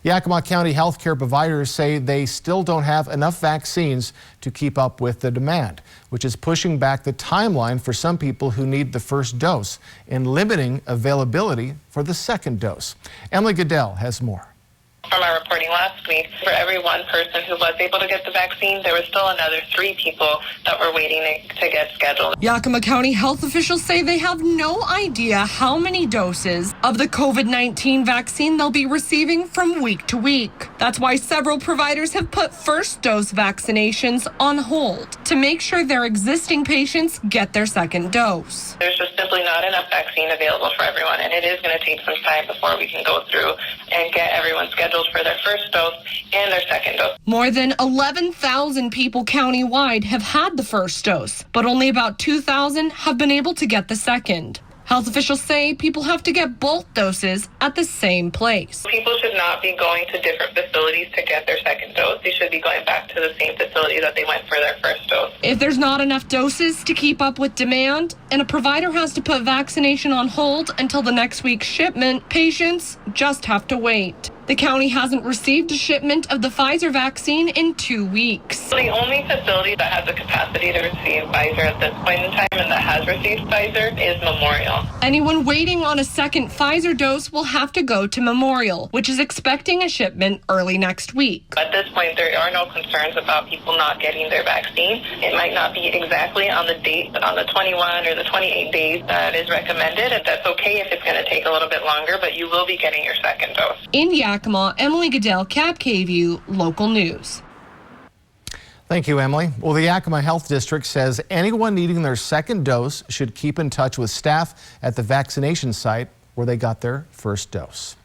Yakima County healthcare providers say they still don't have enough vaccines to keep up with the demand, which is pushing back the timeline for some people who need the first dose and limiting availability for the second dose. Emily Goodell has more. From our reporting last week, for every one person who was able to get the vaccine, there was still another 3 people that were waiting to get scheduled. Yakima County health officials say they have no idea how many doses of the COVID-19 vaccine they'll be receiving from week to week. That's why several providers have put first dose vaccinations on hold to make sure their existing patients get their second dose. There's just simply not enough vaccine available for everyone, and it is going to take some time before we can go through and get everyone scheduled for their first dose and their second dose. More than 11,000 people countywide have had the first dose, but only about 2,000 have been able to get the second. Health officials say people have to get both doses at the same place. People should not be going to different facilities to get their second dose. They should be going back to the same facility that they went for their first dose. If there's not enough doses to keep up with demand and a provider has to put vaccination on hold until the next week's shipment, patients just have to wait. The county hasn't received a shipment of the Pfizer vaccine in 2 weeks. The only facility that has the capacity to receive Pfizer at this point in time and that has received Pfizer is Memorial. Anyone waiting on a second Pfizer dose will have to go to Memorial, which is expecting a shipment early next week. At this point, there are no concerns about people not getting their vaccine. It might not be exactly on the date, on the 21 or the 28 days that is recommended, and that's okay if it's going to take a little bit longer, but you will be getting your second dose. In Yakima, Emily Goodell, Cap KVU, local news. Thank you, Emily. Well, the Yakima Health District says anyone needing their second dose should keep in touch with staff at the vaccination site where they got their first dose.